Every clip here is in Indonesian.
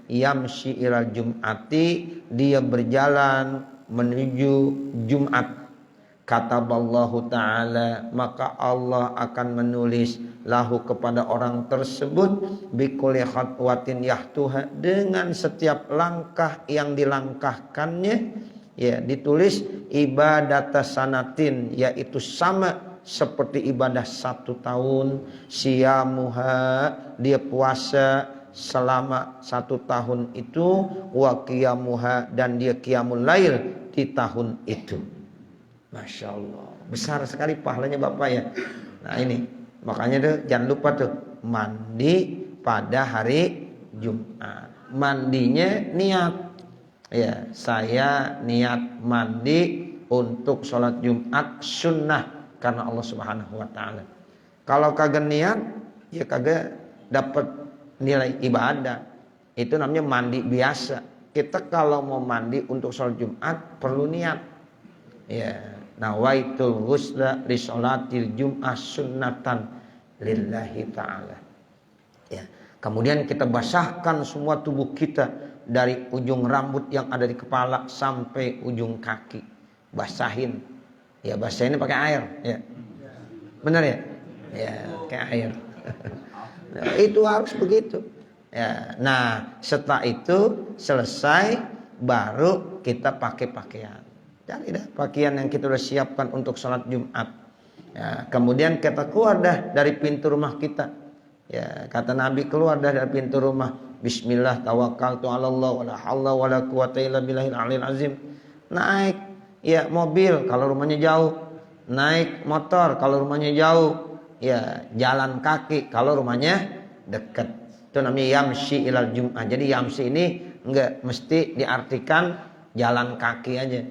yamshi ilal jum'ati, dia berjalan menuju Jumat. Kataballahu ta'ala, maka Allah akan menulis lahu kepada orang tersebut bikulli khatwatin yahtuha, dengan setiap langkah yang dilangkahkannya, ya ditulis ibadata sanatin, yaitu sama seperti ibadah 1 tahun. Siyamuha, dia puasa selama 1 tahun itu, wa qiyamuha, dan dia qiyamul lail di tahun itu. Masya Allah, besar sekali pahalanya Bapak ya. Nah ini, makanya tuh jangan lupa tuh mandi pada hari Jumat. Mandinya niat. Ya, saya niat mandi untuk sholat Jumat sunnah karena Allah Subhanahu wa ta'ala. Kalau kagak niat, ya kagak dapat nilai ibadah. Itu namanya mandi biasa. Kita kalau mau mandi untuk sholat Jumat perlu niat. Ya, nawaitul ghusla li sholatil jum'ah sunnatan lillahi ta'ala. Ya, kemudian kita basahkan semua tubuh kita dari ujung rambut yang ada di kepala sampai ujung kaki. Basahin. Ya, basahinnya pakai air, ya. Benar ya? Ya, pakai air. Nah, itu harus begitu. Ya, nah, setelah itu selesai baru kita pakai pakaian. Cari dah pakaian yang kita sudah siapkan untuk sholat Jumat. Ya, kemudian kita keluar dah dari pintu rumah kita. Ya, kata Nabi, keluar dah dari pintu rumah. Bismillah tawakkaltu 'ala Allah wala haula wala quwata illa billahil aliyil azim. Naik ya mobil kalau rumahnya jauh. Naik motor kalau rumahnya jauh. Ya, jalan kaki kalau rumahnya dekat. Itu namanya yamshi ilal jum'ah. Jadi yamshi ini enggak mesti diartikan jalan kaki aja.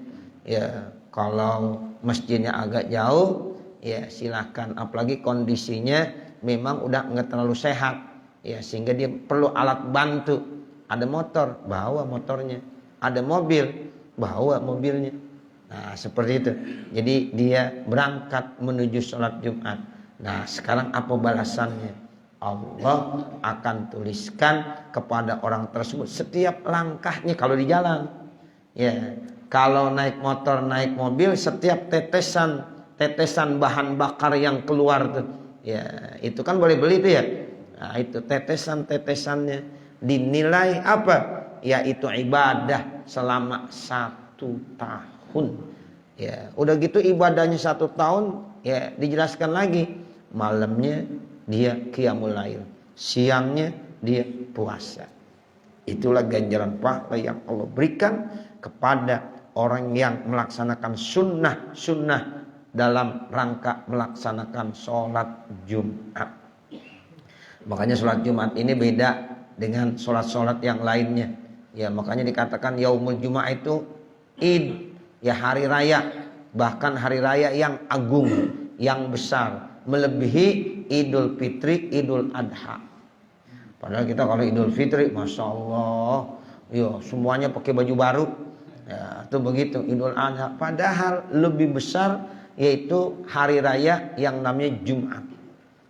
Ya, kalau masjidnya agak jauh, ya silakan. Apalagi kondisinya memang udah nggak terlalu sehat, ya sehingga dia perlu alat bantu. Ada motor, bawa motornya. Ada mobil, bawa mobilnya. Nah, seperti itu. Jadi dia berangkat menuju sholat Jumat. Nah, sekarang apa balasannya? Allah akan tuliskan kepada orang tersebut setiap langkahnya kalau di jalan. Ya. Kalau naik motor, naik mobil, setiap tetesan bahan bakar yang keluar tuh, ya itu kan boleh beli tuh ya. Nah, itu tetesannya dinilai apa? Yaitu ibadah selama 1 tahun. Ya, udah gitu ibadahnya 1 tahun, ya dijelaskan lagi. Malamnya dia qiyamul lail, siangnya dia puasa. Itulah ganjaran pahala yang Allah berikan kepada orang yang melaksanakan sunnah dalam rangka melaksanakan sholat Jumat. Makanya sholat Jumat ini beda dengan sholat-sholat yang lainnya. Ya, makanya dikatakan Yaumul Jumat itu Id, ya hari raya, bahkan hari raya yang agung, yang besar, melebihi Idul Fitri, Idul Adha. Padahal kita kalau Idul Fitri, masya Allah, yo semuanya pakai baju baru. Ya, itu begitu Idul Adha. Padahal lebih besar yaitu hari raya yang namanya Jumat.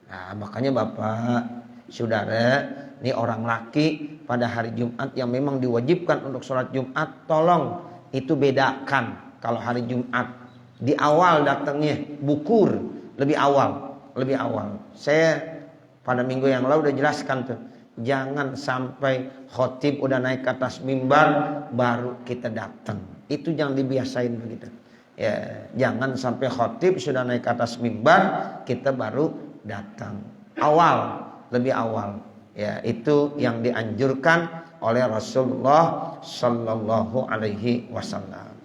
Nah, makanya Bapak, Saudara, ini orang laki pada hari Jumat yang memang diwajibkan untuk sholat Jumat, tolong itu bedakan. Kalau hari Jumat di awal datangnya bukur, lebih awal. Saya pada minggu yang lalu udah jelaskan tuh. Jangan sampai khotib udah naik ke atas mimbar baru kita datang. Itu jangan dibiasain begitu. Ya, jangan sampai khotib sudah naik ke atas mimbar kita baru datang. Lebih awal. Ya, itu yang dianjurkan oleh Rasulullah sallallahu alaihi wasallam.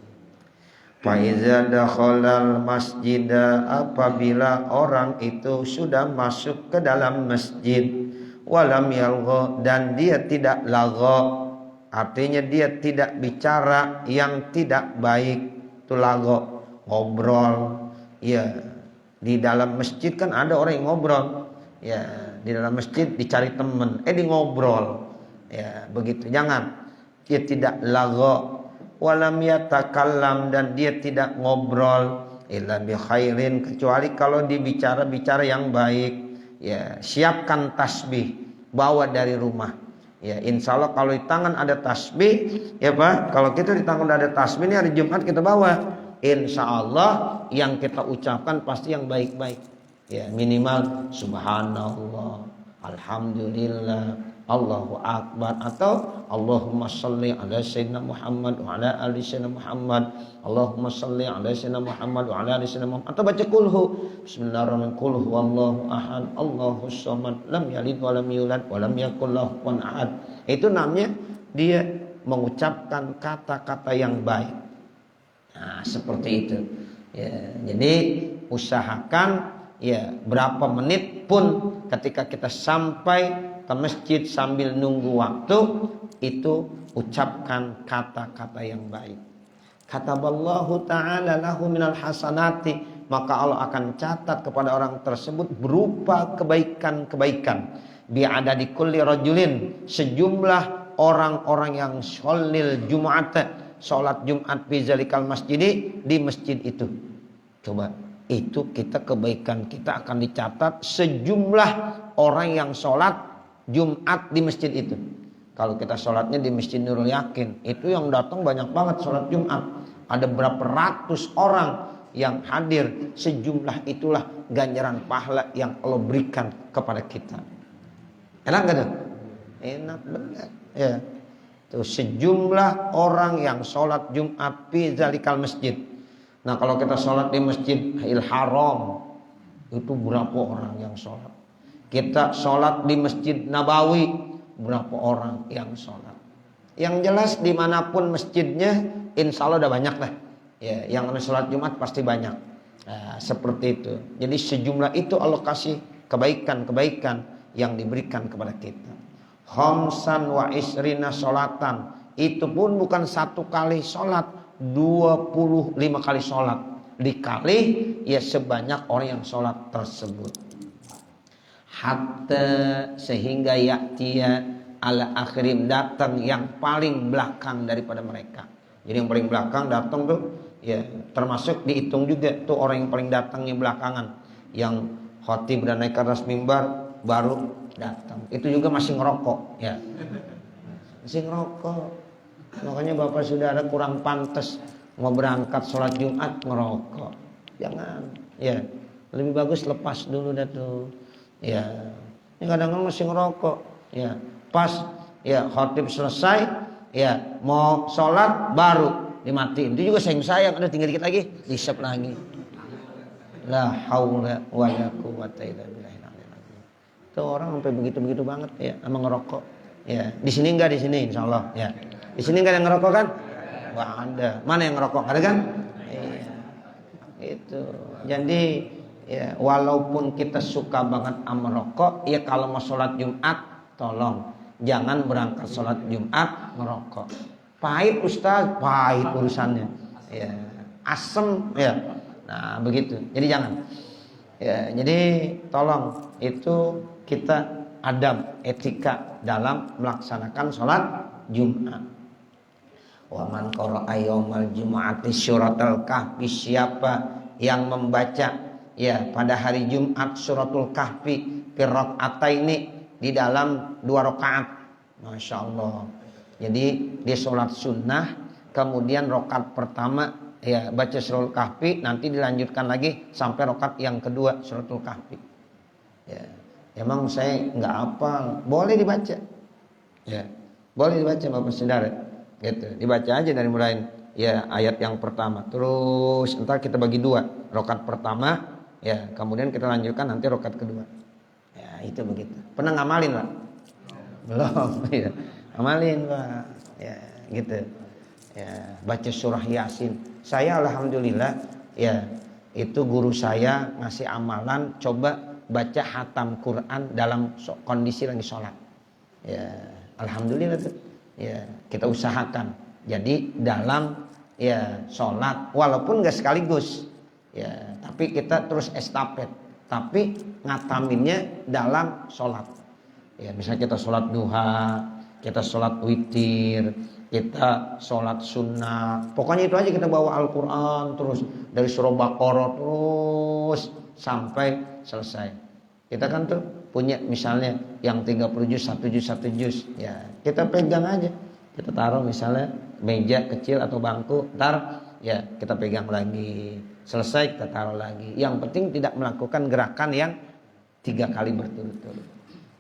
Fa iza dakhalal masjida, apabila orang itu sudah masuk ke dalam masjid, walam yalgha, dan dia tidak lagha, artinya dia tidak bicara yang tidak baik. Itu lagha, ngobrol. Ya, di dalam masjid kan ada orang yang ngobrol. Ya, di dalam masjid dicari teman, di ngobrol. Ya, begitu. Jangan. Dia tidak lagha, walam yatakallam, dan dia tidak ngobrol illa bi khairin, kecuali kalau dibicara yang baik. Ya, siapkan tasbih, bawa dari rumah. Ya, insya Allah kalau di tangan ada tasbih, ya Pak, kalau kita di tangan ada tasbih ini hari Jumat kita bawa, insya Allah yang kita ucapkan pasti yang baik-baik. Ya, minimal subhanallah, alhamdulillah, Allahu Akbar, atau Allahumma sholli ala sayyidina Muhammad wa ala ali sayyidina Muhammad, Allahumma sholli ala sayyidina Muhammad wa ala ali sayyidina Muhammad, atau baca kulhu bismillahirrahmanirrahim, qul huwallahu ahad Allahus samad lam yalid wa lam yulad wa lam yakul lahu kufuwan ahad. Itu namanya dia mengucapkan kata-kata yang baik. Nah, seperti itu. Ya, jadi usahakan ya berapa menit pun ketika kita sampai ke masjid sambil nunggu waktu itu ucapkan kata-kata yang baik. Kataballahu ta'ala lahu minal hasanati, maka Allah akan catat kepada orang tersebut berupa kebaikan-kebaikan. Bi'adadi kulli rajulin, sejumlah orang-orang yang sholil Jumat, sholat Jumat fi zalikal masjidi, di masjid itu. Coba, itu kita kebaikan kita akan dicatat sejumlah orang yang sholat Jumat di masjid itu. Kalau kita sholatnya di Masjid Nurul Yakin, itu yang datang banyak banget sholat Jumat. Ada berapa ratus orang yang hadir, sejumlah itulah ganjaran pahala yang Allah berikan kepada kita. Enak gak tuh? Enak benar. Ya. Tuh sejumlah orang yang sholat Jumat fi zalikal masjid. Nah kalau kita sholat di Masjidil Haram, itu berapa orang yang sholat? Kita sholat di Masjid Nabawi, berapa orang yang sholat? Yang jelas dimanapun masjidnya, insya Allah udah banyak lah. Ya, yang sholat Jumat pasti banyak. Nah, seperti itu. Jadi sejumlah itu Allah kasih kebaikan-kebaikan yang diberikan kepada kita. Khamsan wa isrina sholatan. Itu pun bukan satu kali sholat, 25 kali sholat. Dikali ya sebanyak orang yang sholat tersebut. Hatta sehingga ya'tiya ala akhirim, datang yang paling belakang daripada mereka. Jadi yang paling belakang datang tuh ya termasuk dihitung juga tuh orang yang paling datangnya belakangan. Yang khatib dan naik ke atas mimbar baru datang. Itu juga masih ngerokok ya. Masih ngerokok. Makanya Bapak Saudara kurang pantas mau berangkat sholat Jumat ngerokok. Jangan ya. Lebih bagus lepas dulu dah tuh. Ya, ini kadang-kadang masih ngerokok. Ya, pas ya khatib selesai, ya mau sholat baru dimatiin. Itu juga sayang, ada tinggal dikit lagi, hisap lagi. La haula wala quwwata illa billah. Itu orang sampai begitu-begitu banget ya, sama ngerokok. Ya, di sini enggak, di sini insyaallah. Ya, di sini enggak ada yang ngerokok kan? Wah ada. Mana yang ngerokok? Ada kan? Iya. Itu. Jadi ya, walaupun kita suka banget sama rokok, ya kalau mau sholat Jumat, tolong jangan berangkat sholat Jumat ngerokok. Pahit Ustaz, pahit urusannya. Ya, asem ya. Nah begitu. Jadi jangan. Ya, jadi tolong itu kita adab etika dalam melaksanakan sholat Jumat. Wa man qara'a yaumal jumu'ati suratul kahfi, siapa yang membaca ya pada hari Jumat suratul kahfi qira'ataini, di dalam 2 rakaat. Masya Allah. Jadi dia sholat sunnah, kemudian rakaat pertama ya baca suratul kahfi, nanti dilanjutkan lagi sampai rakaat yang kedua suratul kahfi. Ya, emang saya nggak hafal, boleh dibaca. Ya, boleh dibaca Bapak Saudara. Gitu, dibaca aja dari mulai ya ayat yang pertama. Terus entar kita bagi 2, rakaat pertama. Ya, kemudian kita lanjutkan nanti rakaat kedua. Ya, itu begitu. Pernah ngamalin, Pak? Belum, ya. Amalin, Pak. Ya, gitu. Ya, baca surah Yasin. Saya alhamdulillah ya, itu guru saya ngasih amalan coba baca hatam Quran dalam kondisi lagi sholat. Ya, alhamdulillah tuh. Ya, kita usahakan. Jadi dalam ya sholat walaupun enggak sekaligus. Ya, tapi kita terus estafet. Tapi ngataminnya dalam sholat. Ya, misalnya kita sholat duha, kita sholat witir, kita sholat sunnah. Pokoknya itu aja kita bawa Al-Quran terus dari surah Baqarah terus sampai selesai. Kita kan tuh punya misalnya yang 30 juz, 1 juz, ya kita pegang aja. Kita taruh misalnya meja kecil atau bangku, ntar ya kita pegang lagi. Selesai kita taruh lagi. Yang penting tidak melakukan gerakan yang 3 kali berturut-turut.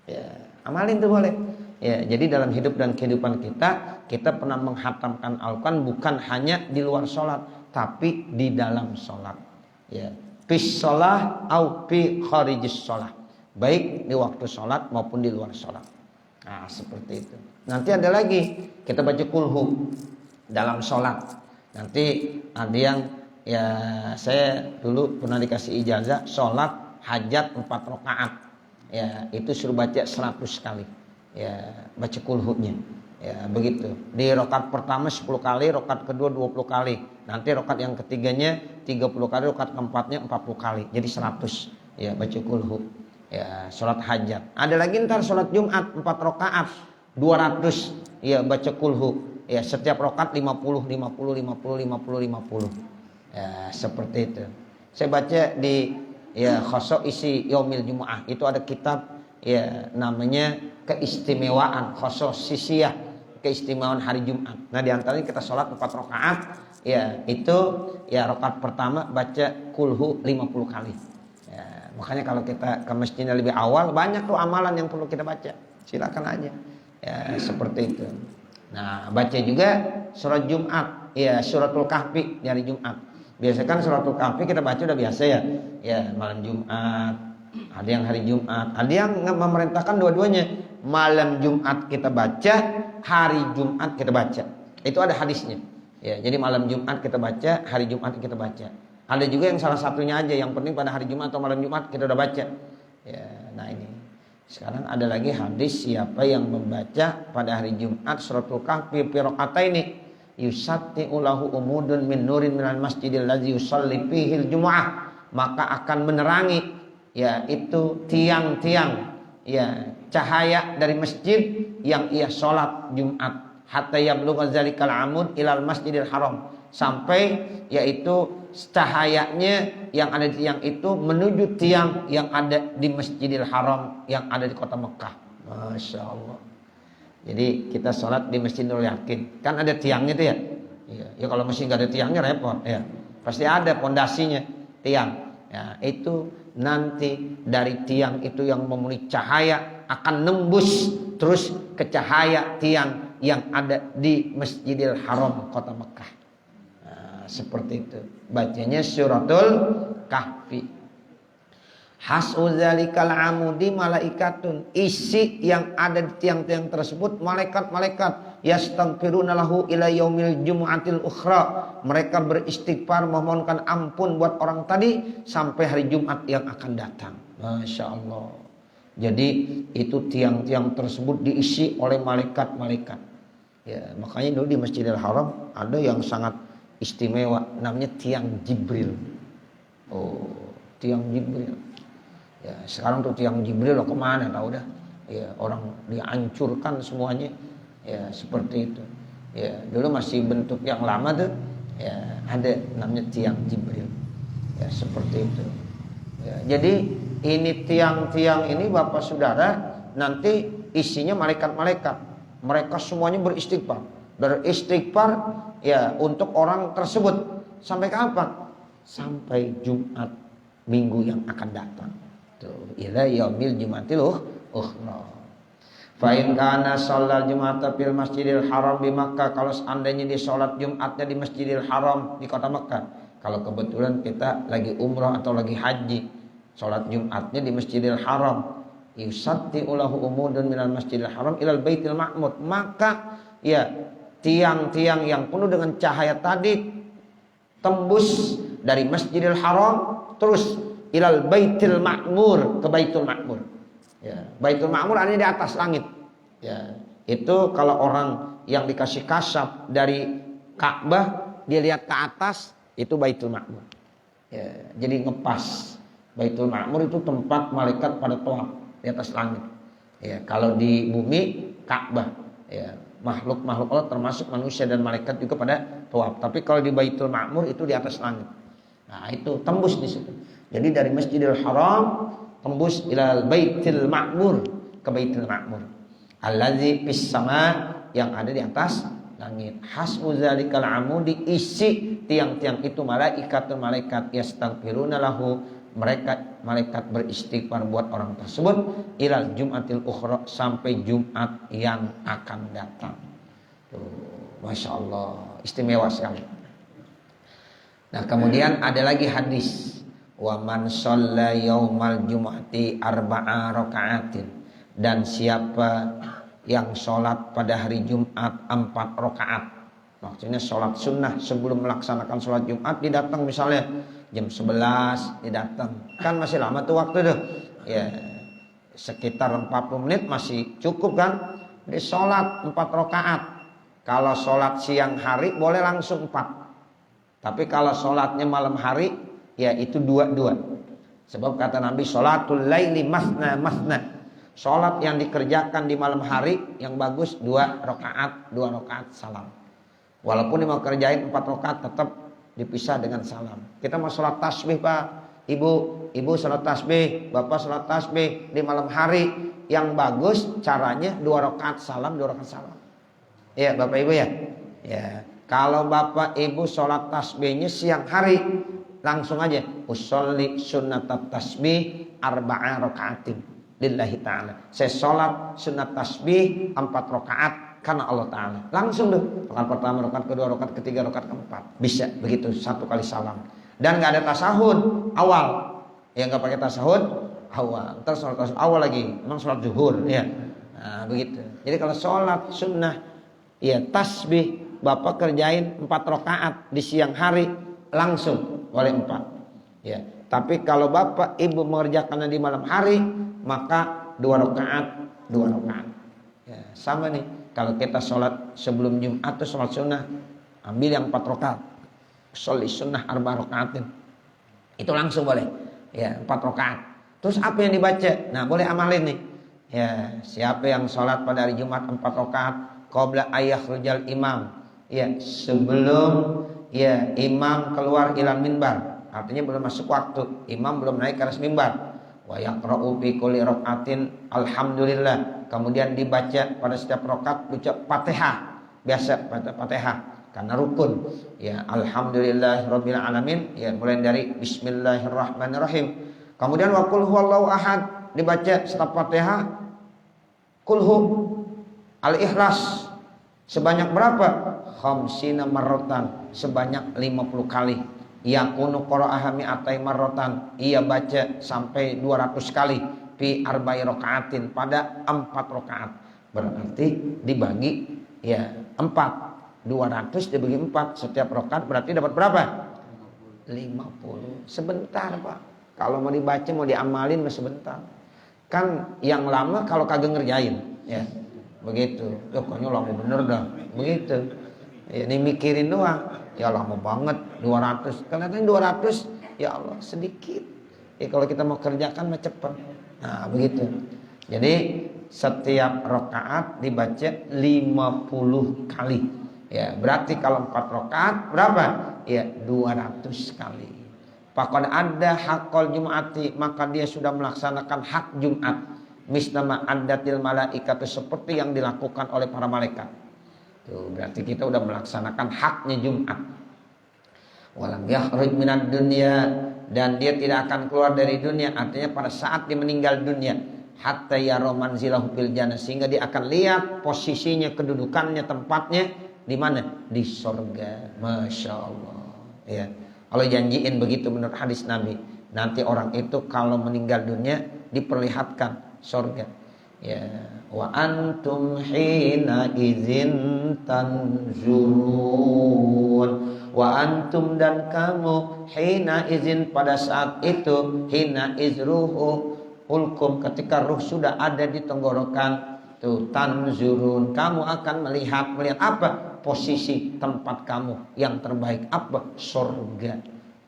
Ya, amalin tuh boleh. Ya, jadi dalam hidup dan kehidupan kita pernah menghatamkan Al-Quran bukan hanya di luar sholat, tapi di dalam sholat. Ya, fis sholah au fi kharijis sholah. Baik di waktu sholat maupun di luar sholat. Nah, seperti itu. Nanti ada lagi kita baca kulhu dalam sholat. Nanti ada yang ya saya dulu pernah dikasih ijazah sholat hajat 4 rakaat. Ya itu suruh baca 100 kali. Ya baca kulhunya. Ya begitu. Di rakaat pertama 10 kali, rakaat kedua 20 kali. Nanti rakaat yang ketiganya 30 kali, rakaat keempatnya 40 kali. Jadi 100. Ya baca kulhu. Ya sholat hajat. Ada lagi ntar sholat Jumat 4 rakaat 200. Ya baca kulhu. Ya setiap rakaat 50. Ya seperti itu. Saya baca di ya khosok isi Yaumil Jumu'ah. Itu ada kitab ya namanya keistimewaan khosok sisiyah, keistimewaan hari Jumat. Nah di antaranya kita sholat 4 rakaat. Ya itu ya rakaat pertama baca kulhu 50 kali. Makanya kalau kita ke masjidnya lebih awal, banyak tuh amalan yang perlu kita baca. Silakan aja. Ya, seperti itu. Nah, baca juga surat Jumat, ya suratul Kahfi di hari Jumat. Biasa kan suratul Kahfi kita baca udah biasa ya. Ya, malam Jumat, ada yang hari Jumat, ada yang memerintahkan dua-duanya. Malam Jumat kita baca, hari Jumat kita baca. Itu ada hadisnya. Ya, jadi malam Jumat kita baca, hari Jumat kita baca. Ada juga yang salah satunya aja, yang penting pada hari Jumat atau malam Jumat kita udah baca. Ya, nah ini. Sekarang ada lagi hadis siapa yang membaca pada hari Jumat suratul Kahfi fi raqataini yusatti'u lahu umudun min nurin minal masjidil ladzi yusalli fihi al-jumu'ah, maka akan menerangi ya itu tiang-tiang ya cahaya dari masjid yang ia salat Jumat hatta yablugha zalikal amud ilal masjidil haram, sampai yaitu cahayanya yang ada di tiang itu menuju tiang yang ada di Masjidil Haram yang ada di kota Mekah. Masya Allah. Jadi kita sholat di Masjid Nurul Yakin, kan ada tiangnya itu ya. Ya kalau masih nggak ada tiangnya repot ya. Pasti ada pondasinya tiang. Ya itu nanti dari tiang itu yang memenuhi cahaya akan nembus terus ke cahaya tiang yang ada di Masjidil Haram kota Mekah. Seperti itu. Bacanya suratul Kahfi. Hasu zalikal amudi malaikatun. Isi yang ada di tiang-tiang tersebut malaikat-malaikat yastaghfiruna lahu ila yaumil jumu'atil ukhra. Mereka beristighfar memohonkan ampun buat orang tadi sampai hari Jumat yang akan datang. Masya Allah. Jadi itu tiang-tiang tersebut diisi oleh malaikat-malaikat. Ya, makanya dulu di Masjidil Haram ada yang sangat istimewa, namanya tiang Jibril. Oh, tiang Jibril. Ya, sekarang tuh tiang Jibril lo kemana tahu dah. Ya, orang dihancurkan semuanya. Ya, seperti itu. Ya, dulu masih bentuk yang lama tuh. Ya, ada namanya tiang Jibril. Ya, seperti itu. Ya, jadi ini tiang-tiang ini Bapak Saudara nanti isinya malaikat-malaikat. Mereka semuanya beristighfar. Beristighfar ya untuk orang tersebut sampai kapan? Sampai Jumat minggu yang akan datang. Tuh, ila yaumil jumatil ukhra. Fa in kana shallal jumata fil Masjidil Haram di Makkah, kalau seandainya dia salat Jumatnya di Masjidil Haram di kota Makkah. Kalau kebetulan kita lagi umrah atau lagi haji, salat Jumatnya di Masjidil Haram, yusatti'u lahu umudun minal Masjidil Haram ilal Baitil Ma'mur, maka ya tiang-tiang yang penuh dengan cahaya tadi tembus dari Masjidil Haram terus ilal Baitil Ma'mur, ke Baitul Ma'mur. Ya, Baitul Ma'mur ada di atas langit. Ya, itu kalau orang yang dikasih kasab dari Ka'bah dia lihat ke atas itu Baitul Ma'mur. Ya, jadi ngepas. Baitul Ma'mur itu tempat malaikat pada tawaf di atas langit. Ya, kalau di bumi Ka'bah. Ya, makhluk-makhluk Allah termasuk manusia dan malaikat juga pada tawaf. Tapi kalau di Baitul Ma'mur itu di atas langit. Nah, itu tembus di situ. Jadi dari Masjidil Haram tembus ilal baitil ma'mur, ke baitil ma'mur. Allazi fis sama, yang ada di atas langit. Hasbu zalikal amudi, isi tiang-tiang itu malaikat yastaghfiruna lahu, mereka malaikat beristighfar buat orang tersebut, ilal jumatil ukhra, sampai Jumat yang akan datang. Tuh, Masya Allah, istimewa sekali. Nah, kemudian ada lagi hadis, wa man shalla yaumal jumu'ati arba'a raka'atin, dan siapa yang sholat pada hari Jumat 4 rakaat. Maksudnya sholat sunnah sebelum melaksanakan sholat Jumat, didatang misalnya jam 11 didatang, kan masih lama tuh waktu tuh ya, sekitar 40 menit masih cukup kan. Di sholat 4 rakaat. Kalau sholat siang hari boleh langsung 4, tapi kalau sholatnya malam hari ya itu 2. Sebab kata Nabi, sholatul laili masna masna, sholat yang dikerjakan di malam hari yang bagus 2 rakaat salam. Walaupun mau kerjain 4 rakaat tetap dipisah dengan salam. Kita mau sholat tasbih Pak, ibu sholat tasbih, bapak sholat tasbih di malam hari, yang bagus caranya 2 rakaat salam, 2 rakaat salam. Ya bapak ibu ya. Ya, kalau bapak ibu sholat tasbihnya siang hari, langsung aja usolli sunnatat tasbih arba'a rakaatin lillahi ta'ala. Saya sholat sunat tasbih 4 rakaat karena Allah Ta'ala. Langsung tuh, rakaat pertama, rakaat kedua, rakaat ketiga, rakaat keempat. Bisa begitu 1 kali salam. Dan gak ada tasahud awal. Ya gak pakai tasahud awal. Ntar sholat tasahud awal lagi, memang sholat zuhur ya. Nah, begitu. Jadi kalau sholat sunnah ya tasbih bapak kerjain 4 rakaat di siang hari, langsung boleh 4. Ya. Tapi kalau bapak ibu mengerjakannya di malam hari, maka 2 rakaat. Ya, sama nih. Kalau kita sholat sebelum Jumat atau sholat sunnah, ambil yang 4 rakaat. Sholli sunnah 4 rakaatin. Itu langsung boleh. Ya, 4 rakaat. Terus apa yang dibaca? Nah, boleh amalin nih. Ya, siapa yang sholat pada hari Jumat 4 rakaat, qabla ayyakhrujal imam. Ya, sebelum ya imam keluar ilal minbar. Artinya belum masuk waktu, imam belum naik ke atas mimbar. Wa yaqra'u fi kulli rak'atin alhamdulillah. Kemudian dibaca pada setiap rakaat ucap Fatihah. Biasa baca Fatihah karena rukun. Ya, alhamdulillahirabbil alamin. Ya, mulai dari bismillahirrahmanirrahim. Kemudian wa qul huwallahu ahad dibaca setelah Fatihah. Qulhu al-ikhlas sebanyak berapa? Khamsina marratan, sebanyak 50 kali. Yakunu qara'aha mi'atai marratan, ia baca sampai 200 kali. Fi arba'i raka'atin, pada 4 rakaat. Berarti dibagi ya 4. 200 dibagi 4, setiap rakaat berarti dapat berapa? 50. Sebentar Pak. Kalau mau dibaca mau diamalin mah sebentar. Kan yang lama kalau kagak ngerjain ya. Begitu. Pokoknya lama bener dah. Begitu. Ya, ini mikirin doang. Ya lama banget 200. Kadang-kadang 200 ya Allah sedikit. Ya kalau kita mau kerjakan mah cepet. Nah, begitu. Jadi setiap rakaat dibaca 50 kali. Ya, berarti kalau 4 rakaat berapa? Ya, 200 kali. Faqad ada haqqal jum'ati, maka dia sudah melaksanakan hak Jumat. Misnama addatil malaikatu, seperti yang dilakukan oleh para malaikat. Tuh, berarti kita udah melaksanakan haknya Jumat. Walam yakhruj minad dunya, dan dia tidak akan keluar dari dunia, artinya pada saat dia meninggal dunia, hatta yara manzilahu fil jannah, sehingga dia akan lihat posisinya, kedudukannya, tempatnya di mana? Di surga. Masya Allah. Ya. Allah janjiin begitu menurut hadis Nabi. Nanti orang itu kalau meninggal dunia diperlihatkan surga. Ya, wa antum hina izin tanzurun. Wa antum, dan kamu, hina izin, pada saat itu, hina izruhu ulkum, ketika ruh sudah ada di tenggorokan, tuh tanzurun, kamu akan melihat apa? Posisi tempat kamu yang terbaik apa? Surga.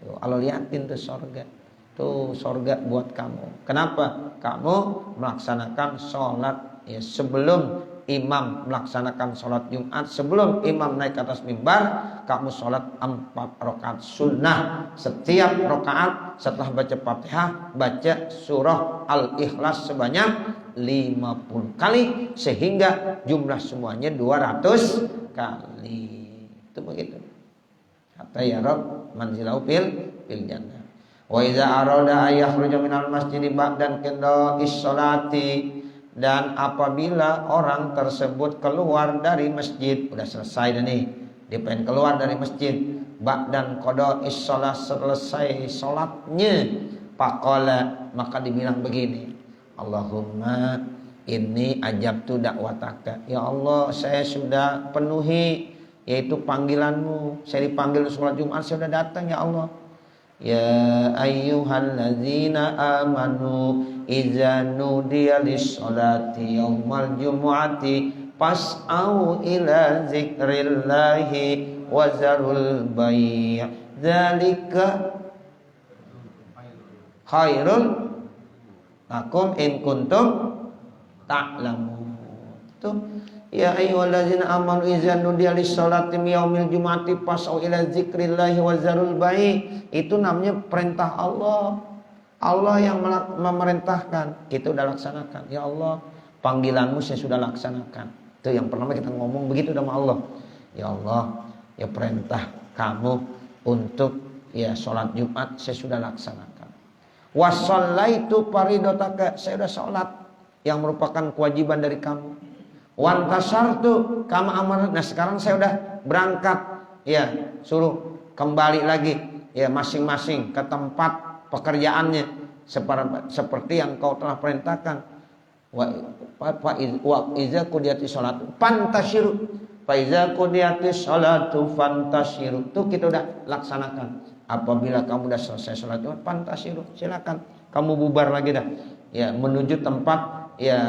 Tuh, Allah liatin tuh surga. Tuh surga buat kamu. Kenapa? Kamu melaksanakan sholat ya sebelum imam melaksanakan sholat Jumat, sebelum imam naik ke atas mimbar, kamu sholat 4 rakaat sunnah. Setiap rakaat setelah baca Fatihah, baca surah Al-Ikhlas sebanyak 50 kali, sehingga jumlah semuanya 200 kali. Itu begitu. Hatta ya Rabb manzilahu fil jannah. Wa idza arada ayakhruja minal masjidi ba'dan qada'is sholati, dan apabila orang tersebut keluar dari masjid, udah selesai dah nih, dia pengen keluar dari masjid, ba'dan qada'is sholat, selesai sholatnya, faqala, maka dibilang begini, Allahumma inni ajabtu da'wataka, ya Allah saya sudah penuhi yaitu panggilanmu, saya dipanggil sholat Jumat, saya sudah datang ya Allah. Ya ayyuhalladzina amanu idza nudiya lis-sholati yaumal jumu'ati fas'au ila dzikrillahi wa zarul bai', dzalika khairul lakum in kuntum ta'lamun. Tuh, ya ayyuhalladzina amanu idza nudiya lis-sholati yaumil jumu'ati fas'au ila dzikrillahi wa zarul bai'. Itu namanya perintah Allah. Allah yang memerintahkan, kita sudah laksanakan. Ya Allah, panggilanmu saya sudah laksanakan. Itu yang pertama kita ngomong begitu sama Allah. Ya Allah, ya perintah kamu untuk ya sholat Jumat saya sudah laksanakan. Wa shallaitu faridotaka, saya sudah sholat yang merupakan kewajiban dari kamu. Wan tasartu kama amar, nah sekarang saya sudah berangkat, ya suruh kembali lagi ya masing-masing ke tempat pekerjaannya seperti yang kau telah perintahkan. Wa iza qudiyatis sholatu fantashiru, fa iza qudiyatis sholatu fantashiru, itu kita udah laksanakan. Apabila kamu udah selesai sholat Jumat, fantashiru, silakan kamu bubar lagi dah ya menuju tempat ya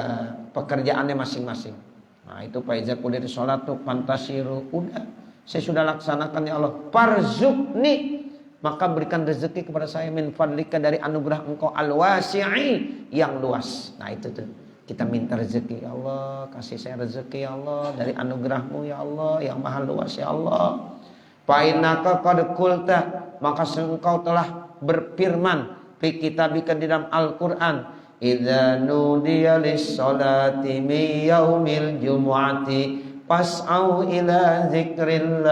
pekerjaannya masing-masing. Nah itu fa iza qudiyatis sholatu fantashiru, udah saya sudah laksanakan ya Allah. Farzukni, maka berikan rezeki kepada saya, min fadlika, dari anugerah engkau, al-wasi'i, yang luas. Nah itu tuh, kita minta rezeki, ya Allah kasih saya rezeki ya Allah dari anugerahmu ya Allah yang maha luas ya Allah. Fa innaka qad qulta, maka engkau telah berfirman, fi kitabika, di dalam Al-Qur'an, idza nudiya lis-sholati min yaumil jumu'ati fas'au ila zikrillah,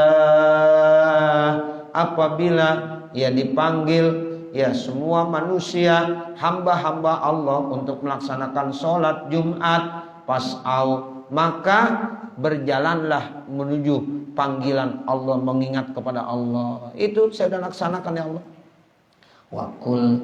apabila ya dipanggil ya semua manusia, hamba-hamba Allah untuk melaksanakan sholat Jumat, fas'au, maka berjalanlah menuju panggilan Allah, mengingat kepada Allah. Itu saya sudah laksanakan ya Allah. Wa qul,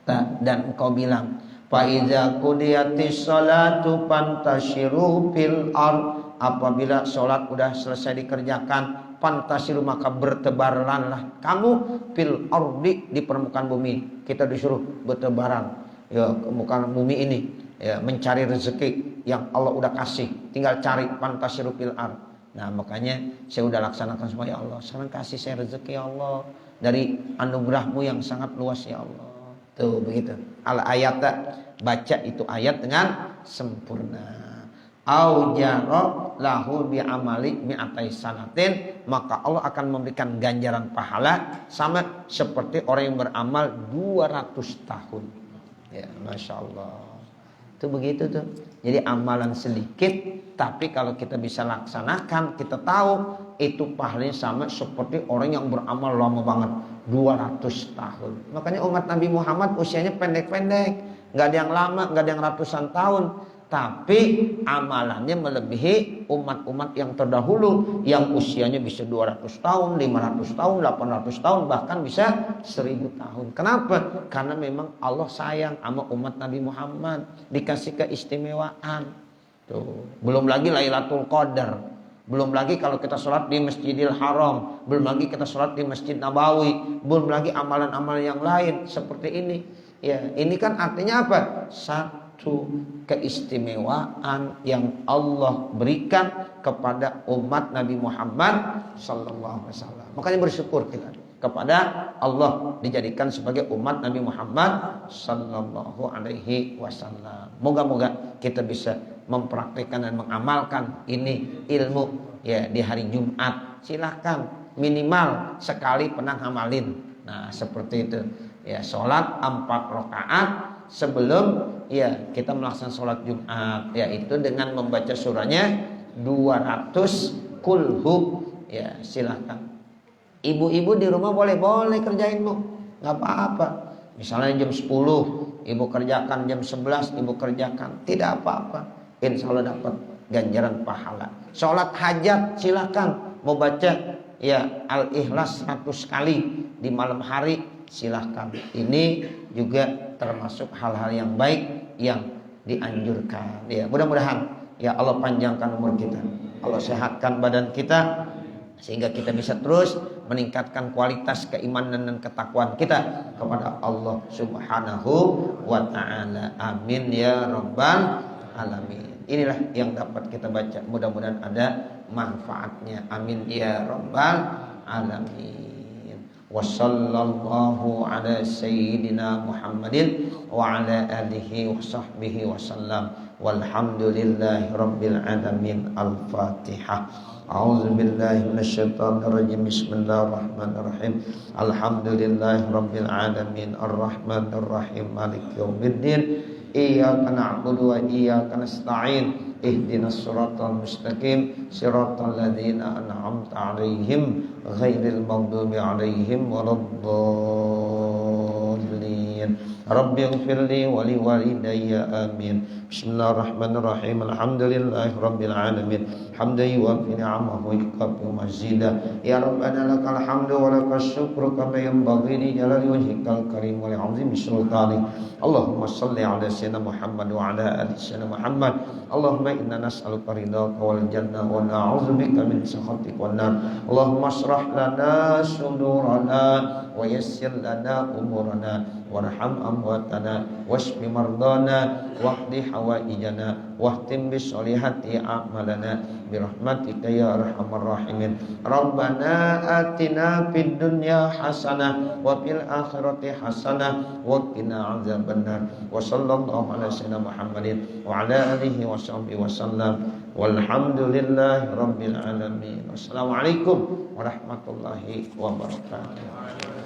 dan engkau bilang, fa iza qudiyatis sholatu fantashiru fil ardh, apabila sholat udah selesai dikerjakan, fantasiru, maka bertebaranlah kamu fil ardi, di permukaan bumi. Kita disuruh bertebaran ya ke muka bumi ini ya, mencari rezeki yang Allah udah kasih, tinggal cari, fantasiru fil ard. Nah makanya saya udah laksanakan semua ya Allah, sekarang kasih saya rezeki ya Allah dari anugerahmu yang sangat luas ya Allah. Tuh begitu al ayat, baca itu ayat dengan sempurna. Au jaro lahu bi amali mi'atai sanatin, maka Allah akan memberikan ganjaran pahala sama seperti orang yang beramal 200 tahun. Ya, Masya Allah. Itu begitu tuh. Jadi amalan sedikit, tapi kalau kita bisa laksanakan, kita tahu itu pahalanya sama seperti orang yang beramal lama banget, 200 tahun. Makanya umat Nabi Muhammad usianya pendek-pendek, nggak ada yang lama, nggak ada yang ratusan tahun. Tapi amalannya melebihi umat-umat yang terdahulu yang usianya bisa 200 tahun, 500 tahun, 800 tahun, bahkan bisa 1000 tahun. Kenapa? Karena memang Allah sayang sama umat Nabi Muhammad, dikasih keistimewaan. Tuh. Belum lagi Lailatul Qadar, belum lagi kalau kita sholat di Masjidil Haram, belum lagi kita sholat di Masjid Nabawi, belum lagi amalan-amalan yang lain seperti ini. Ya, ini kan artinya apa? Satu keistimewaan yang Allah berikan kepada umat Nabi Muhammad sallallahu alaihi wasallam. Makanya bersyukur kita kepada Allah dijadikan sebagai umat Nabi Muhammad sallallahu alaihi wasallam. Moga-moga kita bisa mempraktikkan dan mengamalkan ini ilmu ya di hari Jumat, silahkan minimal sekali pernah ngamalin. Nah seperti itu ya, sholat 4 rakaat sebelum ya kita melaksanakan sholat Jumat, yaitu dengan membaca surahnya 200 kulhu ya, silahkan. Ibu-ibu di rumah boleh kerjain bu, nggak apa-apa. Misalnya jam 10 ibu kerjakan, jam 11 ibu kerjakan, tidak apa-apa, insya Allah dapat ganjaran pahala. Sholat hajat silahkan, mau baca ya Al-Ikhlas 100 kali di malam hari silahkan. Ini juga termasuk hal-hal yang baik yang dianjurkan ya. Mudah-mudahan ya Allah panjangkan umur kita, Allah sehatkan badan kita, sehingga kita bisa terus meningkatkan kualitas keimanan dan ketakwaan kita kepada Allah Subhanahu wa ta'ala. Amin ya rabbal alamin. Inilah yang dapat kita baca, mudah-mudahan ada manfaatnya. Amin ya rabbal alamin. Wa sallallahu ala sayyidina Muhammadin wa ala alihi wa sahbihi wa sallam. Walhamdulillahi rabbil alamin. Al-Fatihah. A'udzu billahi minasyaitonir rajim. Bismillahirrahmanirrahim. Alhamdulillahi rabbil alamin. Arrahmanir rahim. Maliki yaumiddin. Iyyaka na'budu wa iyyaka nasta'in. Ihdinas siratal mustaqim. Siratal ladzina an'amta 'alaihim ghairil maghdubi 'alaihim waladdallin. Rabbi ighfirli wa li walidayya amin. Bismillahirrahmanirrahim. Alhamdulillahi rabbil alamin. Hamdan yuwaffi ni'amahu wa yukafi mazidah. Ya Rabbana lakal hamdu wa lakas syukru kama yanbaghi li jalali wajhikal karim wa li 'azimi sultanik. Allahumma shalli ala sayyidina Muhammad wa ala ali sayyidina Muhammad. Allahumma inna nas'aluka ridhaka wal jannah wa na'udzubika min sakhatik wan nar. Allahumma shrah lana sudurana wa yassir lana umurana warham amwatana washfi mardana waqdi hawaijana wahtim bisolihati a'malana birahmatika ya arhamar rahimin. Rabbana atina fid dunya hasanah wa fil akhirati hasanah wa qina azabannar. Wa sallallahu ala sayyidina Muhammadin wa ala alihi wa sahbihi wasallam. Walhamdulillahi rabbil alamin. Wassalamualaikum warahmatullahi wabarakatuh.